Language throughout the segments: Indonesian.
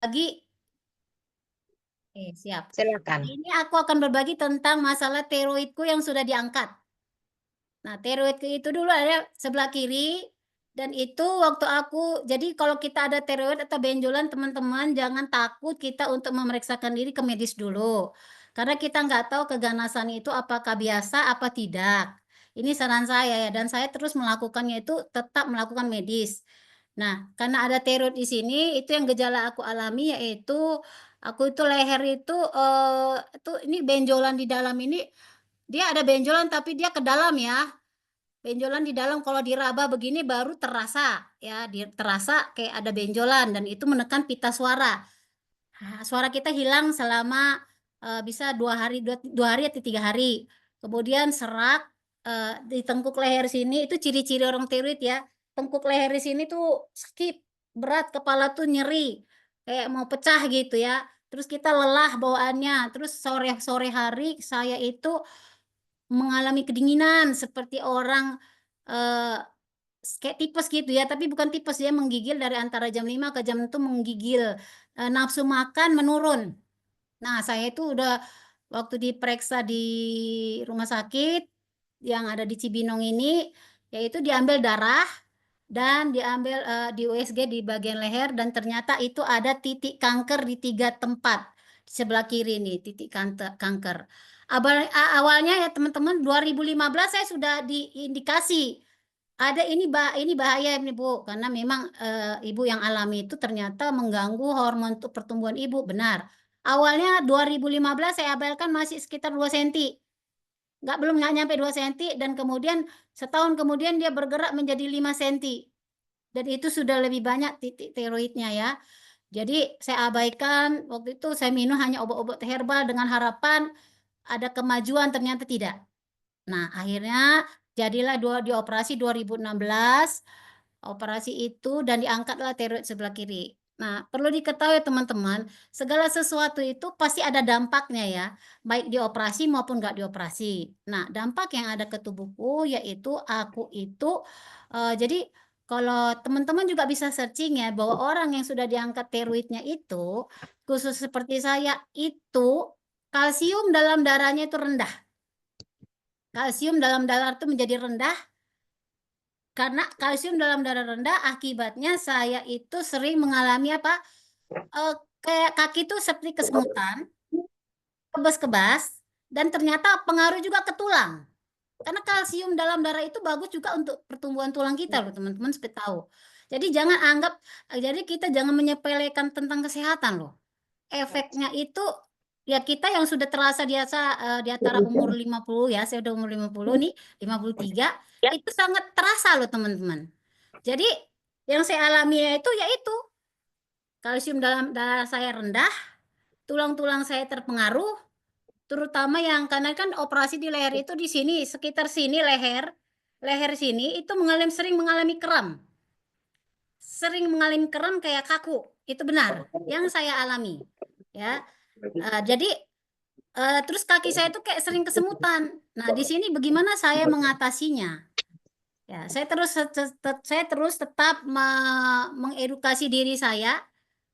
Lagi, siap. Silakan. Ini aku akan berbagi tentang masalah tiroidku yang sudah diangkat. Nah, tiroidku itu dulu ada sebelah kiri, dan itu waktu aku jadi kalau kita ada tiroid atau benjolan teman-teman jangan takut kita untuk memeriksakan diri ke medis dulu. Karena kita nggak tahu keganasan itu apakah biasa apa tidak. Ini saran saya ya, dan saya terus melakukannya itu tetap melakukan medis. Nah, karena ada tiroid di sini, itu yang gejala aku alami yaitu aku itu leher itu, itu ini benjolan di dalam ini, dia ada benjolan tapi dia ke dalam ya. Benjolan di dalam kalau diraba begini baru terasa ya, terasa kayak ada benjolan dan itu menekan pita suara. Suara kita hilang selama, bisa 2 hari, 2 hari atau 3 hari. Kemudian serak, di tengkuk leher sini itu ciri-ciri orang tiroid ya, tengkuk leher di sini tuh sakit, berat, kepala tuh nyeri, kayak mau pecah gitu ya. Terus kita lelah bawaannya, terus sore sore hari saya itu mengalami kedinginan seperti orang, eee, kayak tipes gitu ya, tapi bukan tipes, dia menggigil dari antara jam 5 ke jam itu menggigil, nafsu makan menurun. Nah, saya itu udah waktu diperiksa di rumah sakit yang ada di Cibinong ini, yaitu diambil darah dan diambil, di USG di bagian leher dan ternyata itu ada titik kanker di 3 tempat, sebelah kiri nih titik kanker. Awalnya ya teman-teman 2015 saya sudah diindikasi, ada ini bahaya ini Bu, karena memang, ibu yang alami itu ternyata mengganggu hormon untuk pertumbuhan ibu, benar. Awalnya 2015 saya abaikan masih sekitar 2 senti, nggak nyampe 2 senti dan kemudian setahun kemudian dia bergerak menjadi 5 senti. Dan itu sudah lebih banyak titik tiroidnya ya. Jadi saya abaikan, waktu itu saya minum hanya obat-obat herbal dengan harapan ada kemajuan, ternyata tidak. Nah, akhirnya jadilah dioperasi 2016, operasi itu dan diangkatlah tiroid sebelah kiri. Nah, perlu diketahui teman-teman, segala sesuatu itu pasti ada dampaknya ya, baik dioperasi maupun nggak dioperasi. Nah, dampak yang ada ke tubuhku yaitu aku itu, jadi kalau teman-teman juga bisa searching ya, bahwa orang yang sudah diangkat tiroidnya itu, khusus seperti saya, itu kalsium dalam darahnya itu rendah. Kalsium dalam darah itu menjadi rendah, karena kalsium dalam darah rendah akibatnya saya itu sering mengalami apa, kayak kaki tuh seperti kesemutan, kebas-kebas, dan ternyata pengaruh juga ke tulang. Karena kalsium dalam darah itu bagus juga untuk pertumbuhan tulang kita loh teman-teman supaya tahu. Jadi jangan anggap jadi kita jangan menyepelekan tentang kesehatan loh. Efeknya itu, ya kita yang sudah terasa di antara umur 50 ya, saya udah umur 50 nih, 53, itu sangat terasa loh teman-teman. Jadi, yang saya alami itu, yaitu kalsium dalam darah saya rendah, tulang-tulang saya terpengaruh, terutama yang karena kan operasi di leher itu di sini, sekitar sini leher, leher sini itu sering mengalami kram. Sering mengalami kram kayak kaku, itu benar, yang saya alami, ya. Jadi, terus kaki saya tuh kayak sering kesemutan. Nah, di sini bagaimana saya mengatasinya? Ya, saya terus tetap mengedukasi diri saya,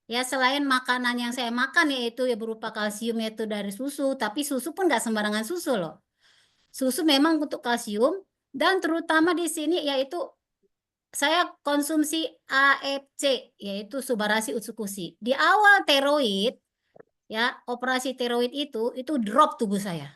ya selain makanan yang saya makan yaitu ya berupa kalsium yaitu dari susu, tapi susu pun nggak sembarangan susu loh. Susu memang untuk kalsium dan terutama di sini yaitu saya konsumsi AFC, yaitu Subarasi Utsukushi. Di awal tiroid, ya, operasi tiroid itu drop tubuh saya.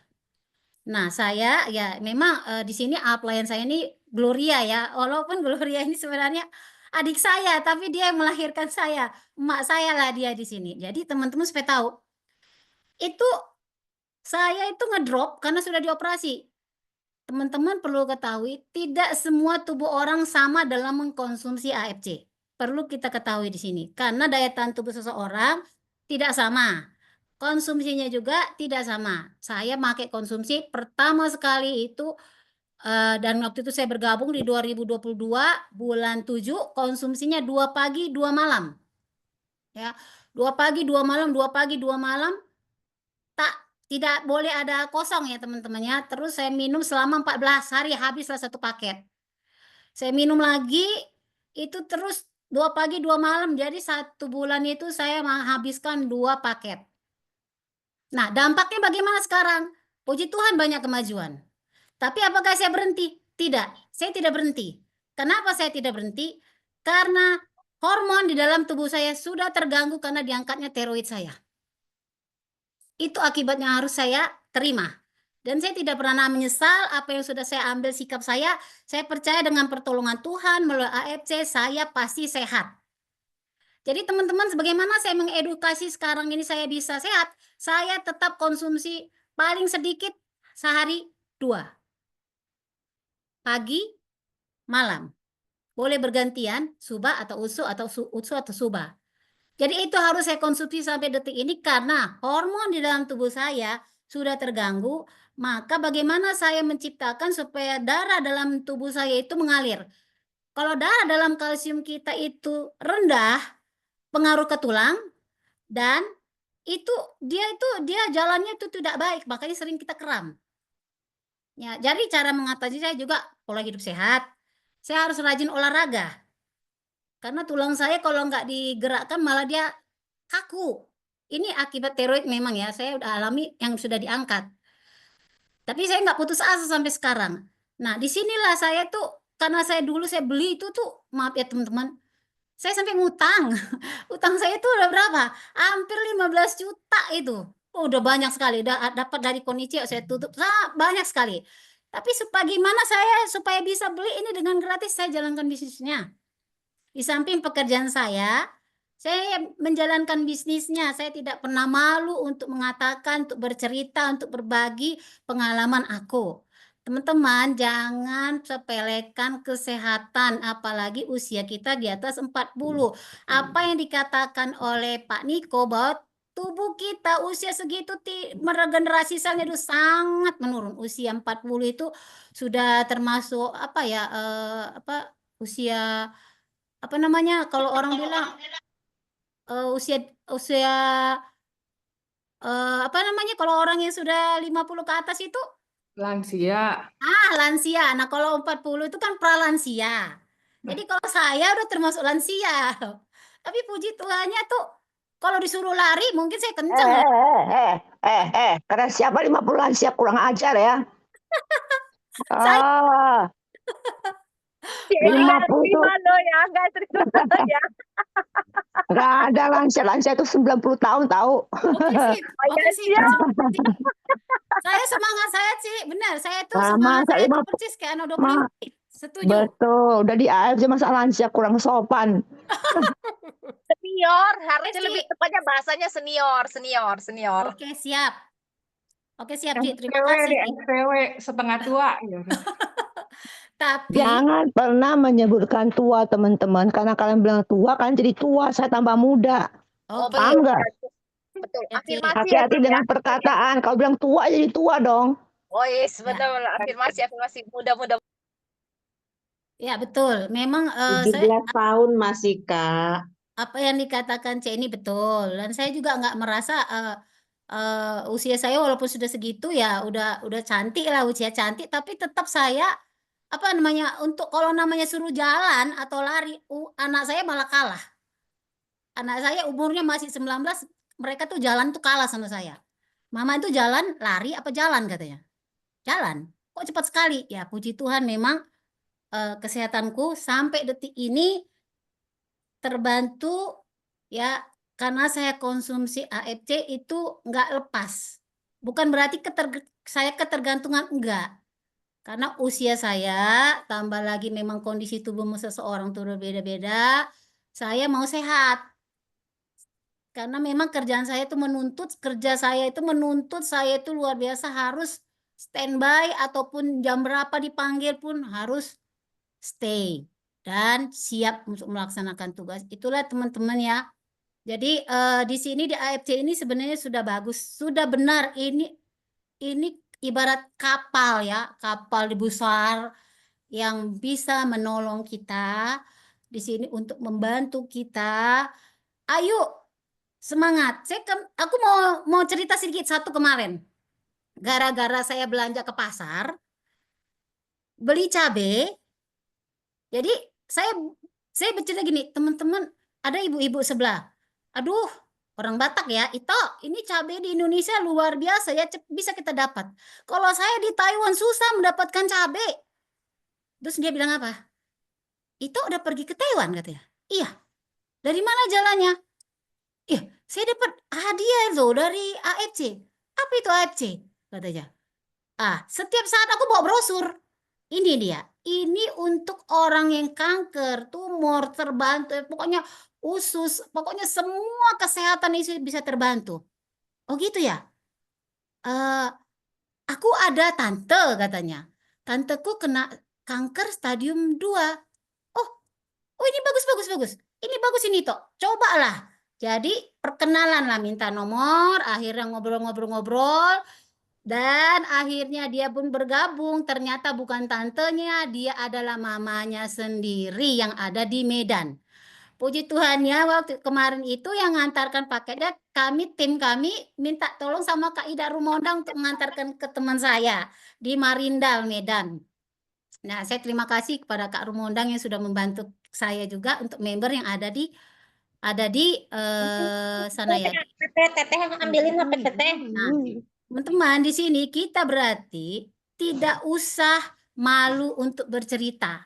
Nah, saya ya memang, di sini upline saya ini Gloria ya, walaupun Gloria ini sebenarnya adik saya, tapi dia yang melahirkan saya, emak saya lah dia di sini. Jadi teman-teman supaya tahu, itu saya itu ngedrop karena sudah dioperasi. Teman-teman perlu ketahui, tidak semua tubuh orang sama dalam mengkonsumsi AFC. Perlu kita ketahui di sini, karena daya tahan tubuh seseorang tidak sama. Konsumsinya juga tidak sama. Saya pakai konsumsi pertama sekali itu, dan waktu itu saya bergabung di 2022 bulan 7 konsumsinya 2 pagi, 2 malam, ya. 2 pagi, 2 malam, 2 pagi, 2 malam, tak tidak boleh ada kosong ya teman-teman ya. Terus saya minum selama 14 hari, habislah 1 paket. Saya minum lagi, itu terus 2 pagi 2 malam, jadi 1 bulan itu saya menghabiskan 2 paket. Nah, dampaknya bagaimana sekarang? Puji Tuhan banyak kemajuan. Tapi apakah saya berhenti? Tidak, saya tidak berhenti. Kenapa saya tidak berhenti? Karena hormon di dalam tubuh saya sudah terganggu karena diangkatnya tiroid saya. Itu akibatnya harus saya terima. Dan saya tidak pernah menyesal apa yang sudah saya ambil sikap saya. Saya percaya dengan pertolongan Tuhan melalui AFC saya pasti sehat. Jadi teman-teman, sebagaimana saya mengedukasi sekarang ini saya bisa sehat, saya tetap konsumsi paling sedikit sehari 2, pagi, malam. Boleh bergantian, suba atau usu atau usu atau suba. Jadi itu harus saya konsumsi sampai detik ini karena hormon di dalam tubuh saya sudah terganggu, maka bagaimana saya menciptakan supaya darah dalam tubuh saya itu mengalir. Kalau darah dalam kalsium kita itu rendah, pengaruh ke tulang, dan dia jalannya itu tidak baik, makanya sering kita kram. Ya, jadi cara mengatasi saya juga pola hidup sehat. Saya harus rajin olahraga. Karena tulang saya kalau nggak digerakkan malah dia kaku. Ini akibat tiroid memang ya, saya udah alami yang sudah diangkat. Tapi saya nggak putus asa sampai sekarang. Nah, disinilah saya tuh, karena saya dulu saya beli itu tuh, maaf ya teman-teman, saya sampai ngutang. Utang saya itu udah berapa? Hampir 15 juta itu. Oh, udah banyak sekali. Udah dapat dari Konichi saya tutup. Banyak sekali. Tapi bagaimana saya supaya bisa beli ini dengan gratis saya jalankan bisnisnya. Di samping pekerjaan saya menjalankan bisnisnya. Saya tidak pernah malu untuk mengatakan, untuk bercerita, untuk berbagi pengalaman aku. Teman-teman, jangan sepelekan kesehatan, apalagi usia kita di atas 40. Apa yang dikatakan oleh Pak Niko bahwa tubuh kita usia segitu meregenerasi selnya itu sangat menurun. Usia 40 itu sudah termasuk apa ya, usia apa namanya kalau orang bilang usia usia apa namanya kalau orang yang sudah 50 ke atas itu Lansia. lansia. Nah, kalau 40 itu kan pralansia. Jadi kalau saya udah termasuk lansia. Tapi puji Tuhannya tuh kalau disuruh lari mungkin saya kencang. Karena siapa 50 lansia kurang ajar ya. Saya Ah, Ini nggak 50 tuh terima loh ya, nggak terima ya. nggak ada lansia itu 90 tahun tahu. oke sip. Oh Oke ya sip. siap. Saya semangat saya sih, benar. Saya tuh Sama semangat saya saya tuh 50. persis kayak Ano 25. Setuju. Betul, udah di AFC masa lansia kurang sopan. Senior, harusnya Ci. lebih tepatnya bahasanya senior. Oke, siap. Oke, siap, Yang Ci. Terima SPW kasih, deh, Ci. SPW setengah tua gitu. Tapi Jangan pernah menyebutkan tua teman-teman, karena kalian bilang tua kan jadi tua, saya tambah muda. Oh oke, Paham nggak? betul. Oke. Afirmasi ya, Hati-hati Ci, ya. dengan perkataan. Kalau bilang tua jadi tua dong. Oh yes, Ya, betul. Afirmasi. Mudah-mudah. ya betul. Memang saya 17 tahun masih, Kak. apa yang dikatakan C ini betul. Dan saya juga nggak merasa usia saya walaupun sudah segitu ya udah cantik lah usia cantik. Tapi tetap saya apa namanya untuk kalau namanya suruh jalan atau lari, anak saya malah kalah. Anak saya umurnya masih 19, mereka tuh jalan tuh kalah sama saya. Mama itu jalan, lari apa jalan katanya? Jalan. Kok cepat sekali? Ya puji Tuhan memang kesehatanku sampai detik ini terbantu ya karena saya konsumsi AFC itu nggak lepas. Bukan berarti saya ketergantungan enggak. Karena usia saya tambah lagi memang kondisi tubuh seseorang tuh berbeda-beda. Saya mau sehat. Karena memang kerja saya itu menuntut saya itu luar biasa harus standby ataupun jam berapa dipanggil pun harus stay dan siap untuk melaksanakan tugas. Itulah teman-teman ya. Jadi di sini di AFC ini sebenarnya sudah bagus, sudah benar ini ibarat kapal ya, kapal besar yang bisa menolong kita di sini untuk membantu kita. Ayo semangat. Aku mau cerita sedikit satu kemarin. Gara-gara saya belanja ke pasar, beli cabai. Jadi saya Saya bercerita gini, teman-teman, ada ibu-ibu sebelah. Aduh, orang Batak ya, Ito, ini cabai di Indonesia luar biasa ya, bisa kita dapat. Kalau saya di Taiwan susah mendapatkan cabai. Terus dia bilang apa? Ito udah pergi ke Taiwan katanya. Iya. Dari mana jalannya? Iya, saya dapat hadiah loh dari AFC. Apa itu AFC? Katanya. Setiap saat aku bawa brosur. Ini dia. Ini untuk orang yang kanker, tumor, terbantu. Pokoknya usus, pokoknya semua kesehatan itu bisa terbantu. Oh gitu ya? Eh, aku ada tante katanya. Tanteku kena kanker stadium 2. Oh ini bagus, bagus, bagus. Ini bagus ini toh. Cobalah. Jadi perkenalan lah, minta nomor, akhirnya ngobrol-ngobrol-ngobrol. Dan akhirnya dia pun bergabung. Ternyata bukan tantenya, dia adalah mamanya sendiri yang ada di Medan. Puji Tuhannya waktu kemarin itu yang ngantarkan paketnya, tim kami minta tolong sama Kak Ida Rumondang untuk mengantarkan ke teman saya di Marindal, Medan. Nah, saya terima kasih kepada Kak Rumondang yang sudah membantu saya juga untuk member yang ada di sana ya. Teteh yang ambilin HP teteh. Nah, teman-teman, di sini kita berarti tidak usah malu untuk bercerita.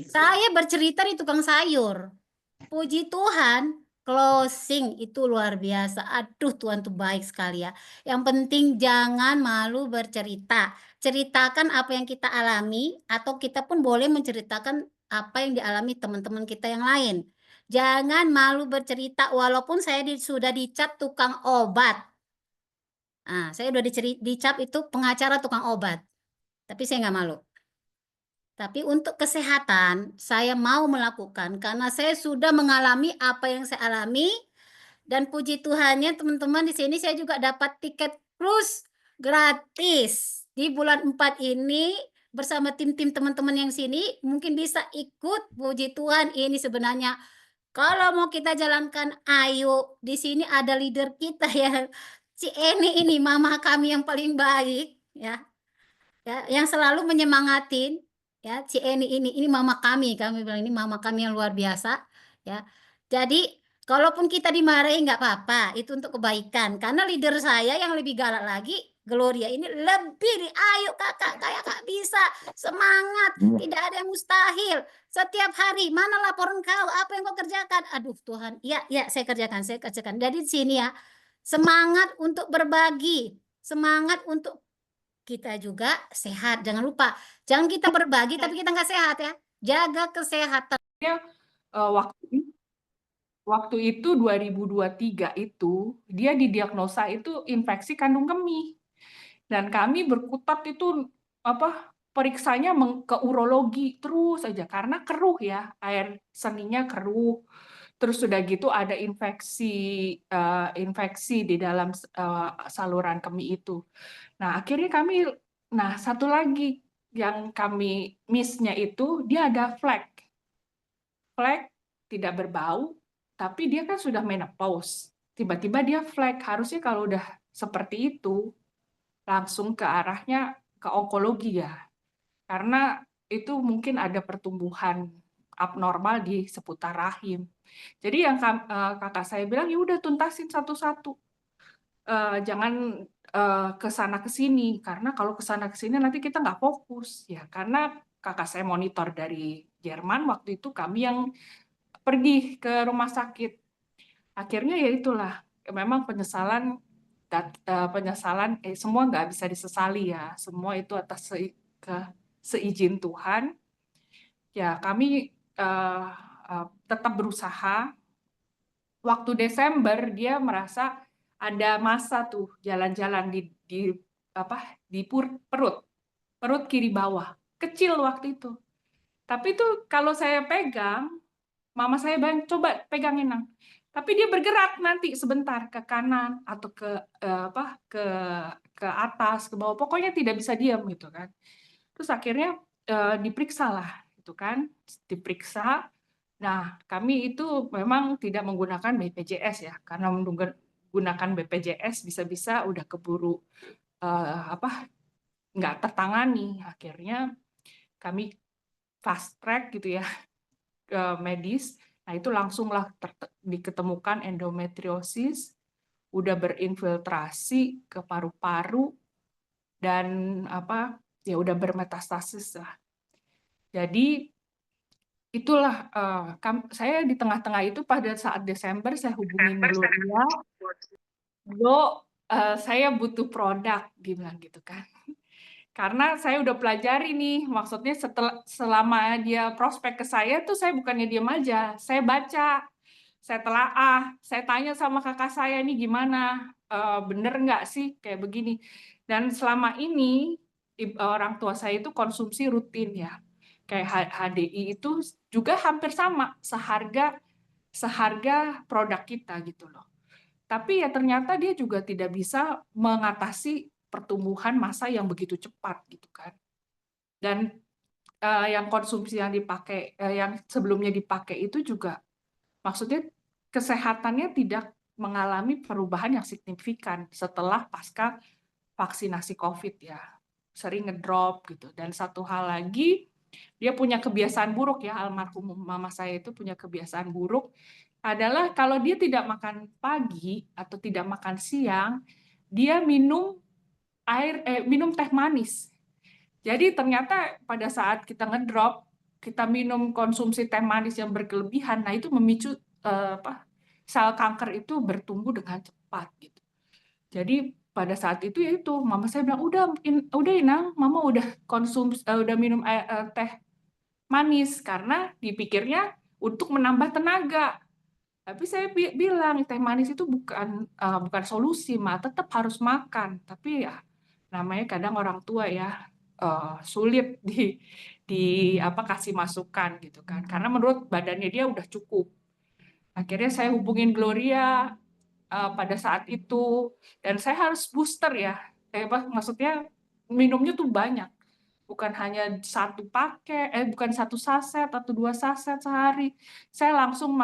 Saya bercerita di tukang sayur. Puji Tuhan, closing itu luar biasa. Aduh, Tuhan tuh baik sekali ya. Yang penting jangan malu bercerita. Ceritakan apa yang kita alami, atau kita pun boleh menceritakan apa yang dialami teman-teman kita yang lain. Jangan malu bercerita, walaupun saya sudah dicap tukang obat. Saya udah dicap itu pengacara tukang obat. Tapi saya nggak malu. Tapi untuk kesehatan, saya mau melakukan karena saya sudah mengalami apa yang saya alami. Dan puji Tuhannya teman-teman, di sini saya juga dapat tiket cruise gratis. Di bulan 4 ini bersama tim-tim teman-teman yang sini mungkin bisa ikut. Puji Tuhan, ini sebenarnya kalau mau kita jalankan, ayo. Di sini ada leader kita ya, si Eni ini, mama kami yang paling baik ya. Ya, yang selalu menyemangatin ya, si Eni ini mama kami bilang ini mama kami yang luar biasa ya. Jadi kalaupun kita dimarahi nggak apa-apa, itu untuk kebaikan, karena leader saya yang lebih galak lagi, Gloria ini lebih ayo kakak, kayak kak bisa, semangat, tidak ada yang mustahil. Setiap hari, mana laporan kau, apa yang kau kerjakan? Aduh Tuhan, ya saya kerjakan. Jadi di sini ya, semangat untuk berbagi, semangat untuk kita juga sehat. Jangan lupa, jangan kita berbagi tapi kita nggak sehat ya. Jaga kesehatan. Waktu itu 2023 itu dia didiagnosa itu infeksi kandung kemih. Dan kami berkutat itu periksanya ke urologi terus aja karena keruh ya, air seninya keruh. Terus sudah gitu ada infeksi di dalam saluran kemih itu. Nah, akhirnya satu lagi yang kami miss-nya itu dia ada flek. Flek tidak berbau, tapi dia kan sudah menopause. Tiba-tiba dia flek. Harusnya kalau udah seperti itu langsung ke arahnya ke onkologi ya. Karena itu mungkin ada pertumbuhan abnormal di seputar rahim. Jadi yang kakak saya bilang, ya udah tuntasin satu-satu. Jangan ke sana ke sini, karena kalau ke sana ke sini nanti kita nggak fokus ya. Karena kakak saya monitor dari Jerman, waktu itu kami yang pergi ke rumah sakit. Akhirnya ya itulah, memang penyesalan semua nggak bisa disesali ya. Semua itu atas seizin Tuhan. Ya kami tetap berusaha. Waktu Desember dia merasa ada masa tuh jalan-jalan di perut kiri bawah, kecil waktu itu. Tapi itu kalau saya pegang, mama saya bilang coba pegangin Nang. Tapi dia bergerak nanti sebentar ke kanan atau ke atas, ke bawah. Pokoknya tidak bisa diam gitu kan. Terus akhirnya diperiksa lah, gitu kan, diperiksa. Nah, kami itu memang tidak menggunakan BPJS ya, karena menggunakan BPJS bisa-bisa udah keburu nggak tertangani. Akhirnya kami fast track gitu ya, medis. Nah, itu langsunglah diketemukan endometriosis, udah berinfiltrasi ke paru-paru dan ya udah bermetastasis lah. Jadi itulah saya di tengah-tengah itu pada saat Desember saya hubungin Gloria, "Glo, saya butuh produk," dia bilang gitu kan. Karena saya udah pelajari nih, maksudnya selama dia prospek ke saya tuh saya bukannya diem aja, saya baca, saya telaah, saya tanya sama kakak saya nih gimana, bener nggak sih kayak begini. Dan selama ini orang tua saya itu konsumsi rutin ya, kayak HDI itu juga hampir sama, seharga produk kita gitu loh. Tapi ya ternyata dia juga tidak bisa mengatasi pertumbuhan massa yang begitu cepat gitu kan. Dan yang konsumsi yang dipakai, yang sebelumnya dipakai itu juga maksudnya kesehatannya tidak mengalami perubahan yang signifikan setelah pasca vaksinasi COVID ya. Sering ngedrop gitu. Dan satu hal lagi, dia punya kebiasaan buruk ya, almarhum mama saya itu punya kebiasaan buruk adalah kalau dia tidak makan pagi atau tidak makan siang, dia minum teh manis. Jadi ternyata pada saat kita ngedrop, kita minum konsumsi teh manis yang berkelebihan, nah itu memicu sel kanker itu bertumbuh dengan cepat gitu. Jadi pada saat itu ya itu mama saya bilang udah Inang, mama udah udah minum teh manis karena dipikirnya untuk menambah tenaga. Tapi saya bilang teh manis itu bukan solusi, tetap harus makan. Tapi ya namanya kadang orang tua ya sulit kasih masukan gitu kan. Karena menurut badannya dia udah cukup. Akhirnya saya hubungin Gloria pada saat itu dan saya harus booster ya. Maksudnya minumnya tuh banyak. Bukan hanya bukan satu saset atau 2 saset sehari. Saya langsung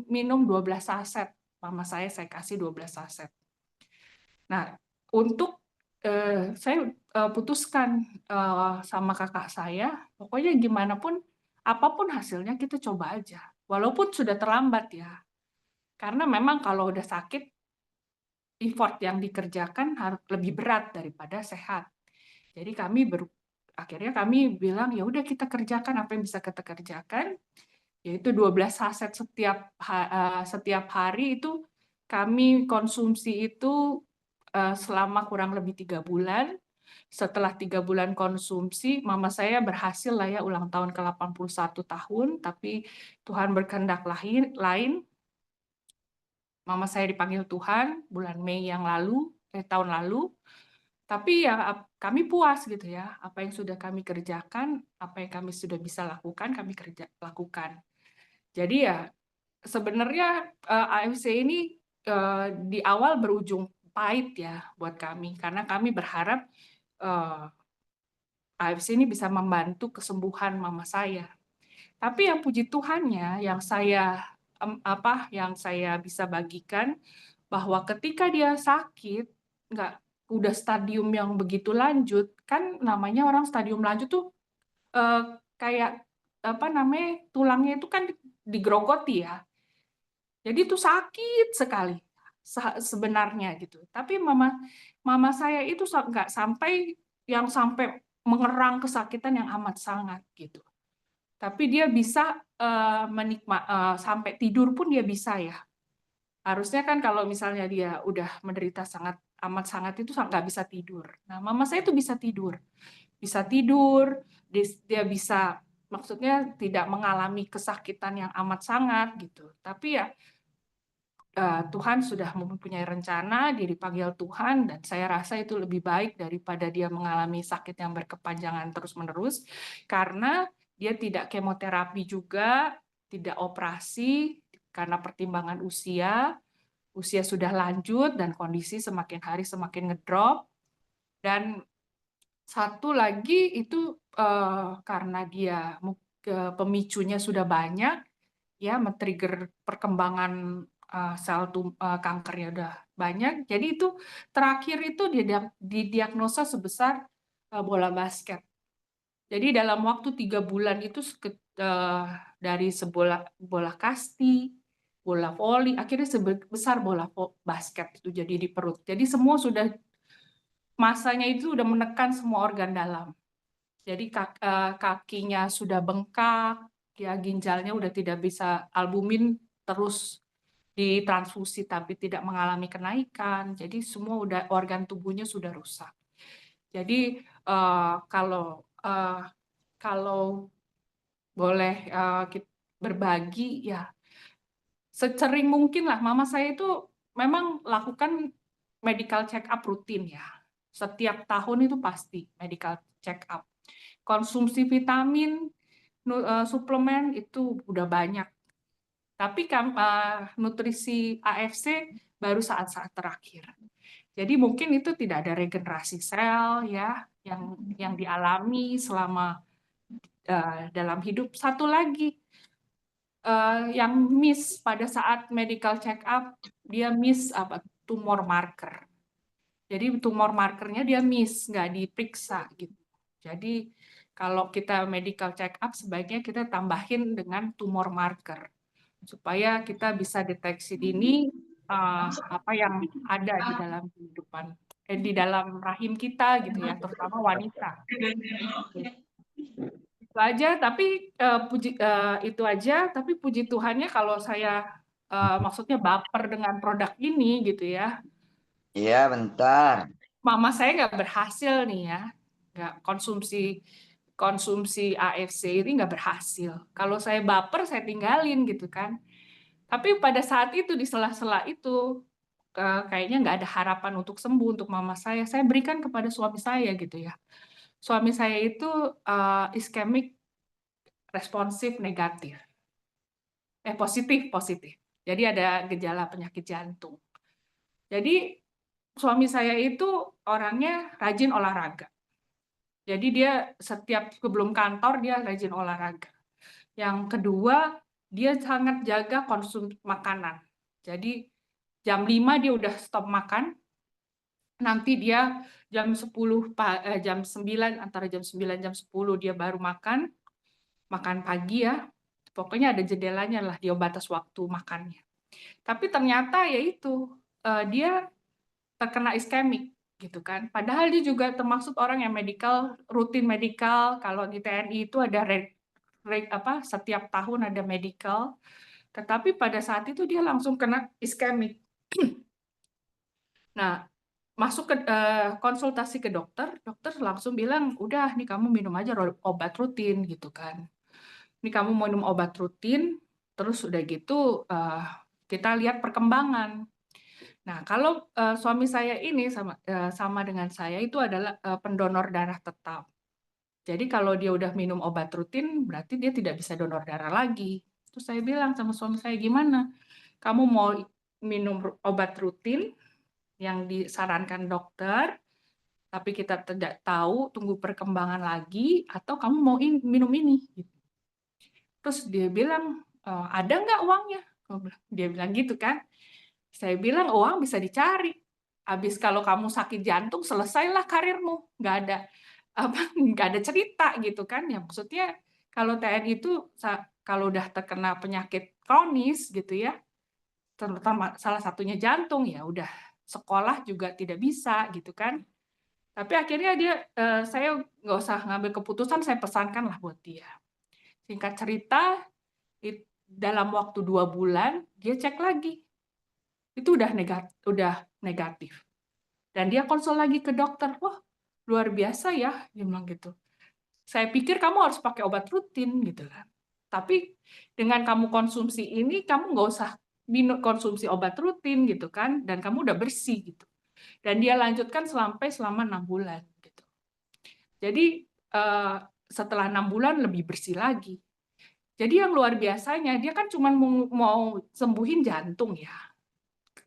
minum 12 saset. Mama saya kasih 12 saset. Nah, untuk saya putuskan sama kakak saya, pokoknya gimana pun, apapun hasilnya kita coba aja. Walaupun sudah terlambat ya. Karena memang kalau udah sakit, effort yang dikerjakan harus lebih berat daripada sehat. Jadi akhirnya kami bilang ya udah kita kerjakan apa yang bisa kita kerjakan, yaitu 12 saset setiap hari itu kami konsumsi itu selama kurang lebih 3 bulan. Setelah 3 bulan konsumsi, mama saya berhasil lah ya ulang tahun ke-81 tahun, tapi Tuhan berkehendak lain. Mama saya dipanggil Tuhan bulan Mei tahun lalu. Tapi ya kami puas gitu ya, apa yang sudah kami kerjakan, apa yang kami sudah bisa lakukan, kami lakukan. Jadi ya sebenarnya AFC ini di awal berujung pahit ya buat kami, karena kami berharap AFC ini bisa membantu kesembuhan mama saya. Tapi yang puji Tuhannya, yang saya bisa bagikan, bahwa ketika dia sakit, udah stadium yang begitu lanjut, kan namanya orang stadium lanjut tuh kayak tulangnya itu kan digerogoti ya. Jadi itu sakit sekali sebenarnya gitu. Tapi mama saya itu nggak sampai mengerang kesakitan yang amat sangat gitu. Tapi dia bisa sampai tidur pun dia bisa ya. Harusnya kan kalau misalnya dia udah menderita amat sangat itu nggak bisa tidur. Nah, mama saya itu bisa tidur. Dia bisa, maksudnya tidak mengalami kesakitan yang amat sangat gitu. Tapi ya Tuhan sudah mempunyai rencana, dia dipanggil Tuhan, dan saya rasa itu lebih baik daripada dia mengalami sakit yang berkepanjangan terus-menerus, karena dia tidak kemoterapi juga, tidak operasi, karena pertimbangan usia sudah lanjut, dan kondisi semakin hari semakin ngedrop. Dan satu lagi itu karena dia pemicunya sudah banyak, ya men-trigger perkembangan sel kankernya udah banyak. Jadi itu terakhir itu didiagnosa sebesar bola basket. Jadi dalam waktu 3 bulan itu dari bola kasti, bola voli, akhirnya sebesar bola basket itu jadi di perut. Jadi semua sudah masanya itu sudah menekan semua organ dalam. Jadi kakinya sudah bengkak, ya ginjalnya udah tidak bisa, albumin terus ditransfusi tapi tidak mengalami kenaikan. Jadi semua organ tubuhnya sudah rusak. Jadi kalau boleh berbagi ya sesering mungkin lah. Mama saya itu memang lakukan medical check up rutin ya. Setiap tahun itu pasti medical check up. Konsumsi vitamin, suplemen itu udah banyak. Tapi nutrisi AFC baru saat-saat terakhir. Jadi mungkin itu tidak ada regenerasi sel ya yang dialami selama dalam hidup. Satu lagi yang miss pada saat medical check up, dia miss tumor marker. Jadi tumor markernya dia miss, nggak diperiksa gitu. Jadi kalau kita medical check up sebaiknya kita tambahin dengan tumor marker supaya kita bisa deteksi dini apa yang ada di dalam kehidupan di dalam rahim kita gitu ya, terutama wanita. Itu aja, tapi itu aja. Tapi puji Tuhannya kalau saya maksudnya baper dengan produk ini gitu ya. Iya, bentar. Mama saya nggak berhasil nih ya, nggak konsumsi AFC ini nggak berhasil. Kalau saya baper saya tinggalin gitu kan. Tapi pada saat itu di sela-sela itu kayaknya nggak ada harapan untuk sembuh untuk mama saya. Saya berikan kepada suami saya gitu ya. Suami saya itu iskemik responsif negatif. Positif. Jadi ada gejala penyakit jantung. Jadi suami saya itu orangnya rajin olahraga. Jadi dia setiap sebelum kantor dia rajin olahraga. Yang kedua, dia sangat jaga konsumsi makanan. Jadi jam 5 dia udah stop makan. Nanti dia jam 10 jam 9 antara jam 9 jam 10 dia baru makan pagi ya. Pokoknya ada jendelanya lah, dia batas waktu makannya. Tapi ternyata ya itu dia terkena iskemik gitu kan. Padahal dia juga termasuk orang yang rutin medical. Kalau di TNI itu ada setiap tahun ada medical. Tetapi pada saat itu dia langsung kena iskemik. Nah, masuk ke konsultasi ke dokter langsung bilang, udah nih kamu minum aja obat rutin gitu kan. Ini kamu minum obat rutin, terus udah gitu kita lihat perkembangan. Nah, kalau suami saya ini sama dengan saya itu adalah pendonor darah tetap. Jadi kalau dia udah minum obat rutin, berarti dia tidak bisa donor darah lagi. Terus saya bilang sama suami saya, gimana? Kamu mau minum obat rutin yang disarankan dokter, tapi kita tidak tahu, tunggu perkembangan lagi, atau kamu mau minum ini? Terus dia bilang, ada nggak uangnya? Dia bilang gitu kan. Saya bilang, uang bisa dicari. Habis kalau kamu sakit jantung, selesailah karirmu. Nggak ada cerita gitu kan. Ya maksudnya kalau TNI itu kalau udah terkena penyakit kronis gitu ya, terutama salah satunya jantung, ya udah sekolah juga tidak bisa gitu kan. Tapi akhirnya saya nggak usah ngambil keputusan, saya pesankan lah buat dia. Singkat cerita, dalam waktu 2 bulan dia cek lagi, itu udah negatif. Dan dia konsul lagi ke dokter, wah luar biasa ya, dia bilang gitu. Saya pikir kamu harus pakai obat rutin gitu kan. Tapi dengan kamu konsumsi ini, kamu nggak usah konsumsi obat rutin gitu kan, dan kamu udah bersih gitu. Dan dia lanjutkan selama 6 bulan gitu. Jadi setelah 6 bulan lebih bersih lagi. Jadi yang luar biasanya, dia kan cuma mau sembuhin jantung ya,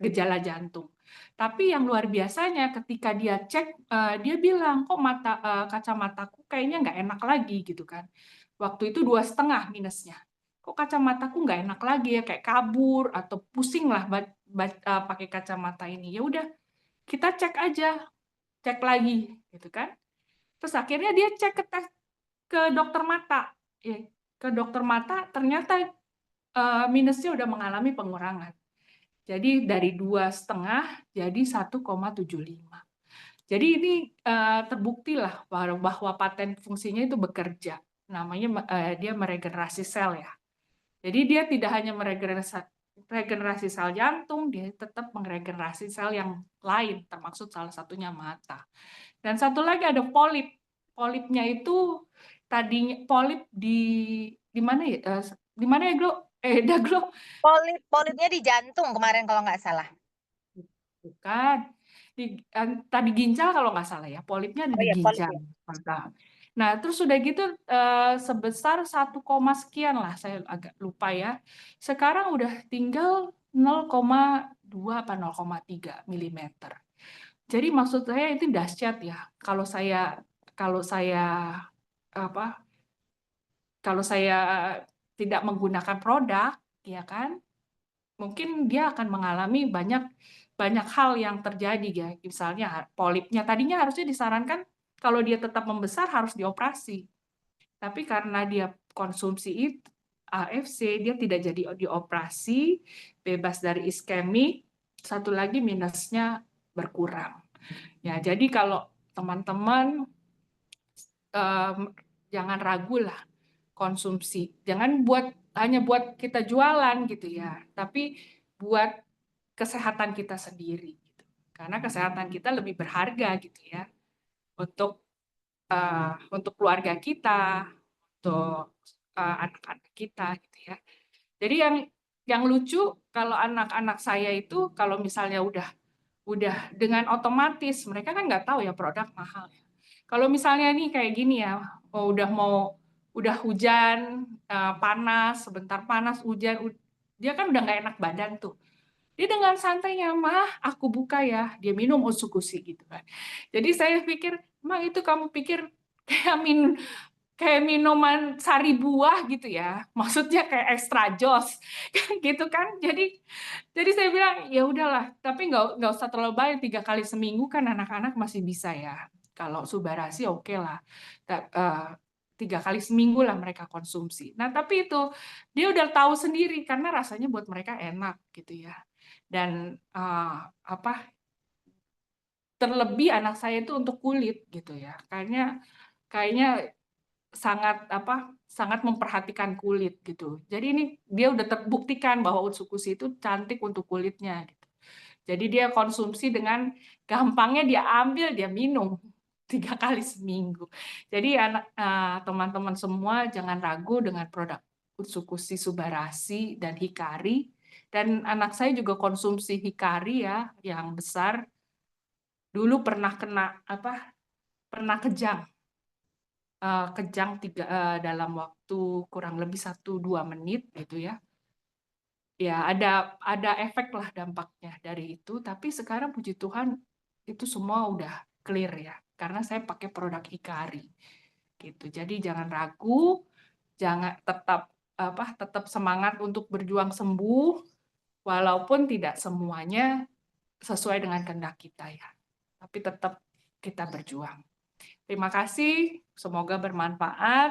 gejala jantung. Tapi yang luar biasanya ketika dia cek, dia bilang, kok kacamataku kayaknya nggak enak lagi gitu kan. Waktu itu 2,5 minusnya. Kok kacamataku nggak enak lagi ya, kayak kabur atau pusing lah pakai kacamata ini. Ya udah, kita cek aja, cek lagi gitu kan. Terus akhirnya dia cek ke dokter mata. Ya, ke dokter mata, ternyata minusnya udah mengalami pengurangan. Jadi dari 2,5 jadi 1,75. Jadi ini terbukti lah bahwa paten fungsinya itu bekerja. Namanya dia meregenerasi sel ya. Jadi dia tidak hanya meregenerasi sel jantung, dia tetap meregenerasi sel yang lain, termasuk salah satunya mata. Dan satu lagi ada polip. Polipnya itu tadinya polip di mana ya? Di mana ya, Glo? Daglo? Polipnya di jantung kemarin kalau nggak salah. Bukan. Tadi ginjal kalau nggak salah ya. Polipnya ada Oh di iya, polip ginjal. ya. Nah, terus sudah gitu sebesar 1, sekian lah, saya agak lupa ya. Sekarang udah tinggal 0,2 apa 0,3 mm. Jadi maksud saya itu dahsyat ya. Kalau saya tidak menggunakan produk, ya kan, mungkin dia akan mengalami banyak hal yang terjadi ya. Misalnya polipnya tadinya harusnya disarankan kalau dia tetap membesar harus dioperasi. Tapi karena dia konsumsi AFC, dia tidak jadi dioperasi, bebas dari iskemik. Satu lagi minusnya berkurang. Ya, jadi kalau teman-teman jangan ragu lah konsumsi. Jangan hanya buat kita jualan gitu ya, tapi buat kesehatan kita sendiri. Gitu. Karena kesehatan kita lebih berharga gitu ya untuk keluarga kita, untuk anak-anak kita gitu ya. Jadi yang lucu kalau anak-anak saya itu kalau misalnya udah dengan otomatis mereka kan nggak tahu ya produk mahal. Kalau misalnya nih kayak gini ya, udah hujan, panas, sebentar panas, hujan, dia kan udah nggak enak badan tuh. Dia dengan santainya, "Mah, aku buka ya." Dia minum Otsukushi gitu kan. Jadi saya pikir, "Mah itu kamu pikir kayak minuman sari buah gitu ya, maksudnya kayak extra jos gitu kan." Jadi saya bilang ya udahlah, tapi nggak usah terlalu banyak, 3 kali seminggu kan anak-anak masih bisa ya. Kalau Subarashi oke lah, 3 kali seminggu lah mereka konsumsi. Nah tapi itu dia udah tahu sendiri karena rasanya buat mereka enak gitu ya. Dan terlebih anak saya itu untuk kulit gitu ya, kayaknya sangat memperhatikan kulit gitu. Jadi ini dia udah terbuktikan bahwa Otsukushi itu cantik untuk kulitnya gitu. Jadi dia konsumsi dengan gampangnya, dia ambil, dia minum 3 kali seminggu. Jadi teman-teman semua jangan ragu dengan produk Otsukushi, Subarashi, dan Hikari. Dan anak saya juga konsumsi Hikari ya, yang besar. Dulu pernah kejang dalam waktu kurang lebih 1-2 menit gitu ya. Ya ada efek lah dampaknya dari itu, tapi sekarang puji Tuhan itu semua udah clear ya, karena saya pakai produk Hikari gitu. Jadi jangan ragu, jangan tetap semangat untuk berjuang sembuh, walaupun tidak semuanya sesuai dengan kehendak kita ya, tapi tetap kita berjuang. Terima kasih, semoga bermanfaat.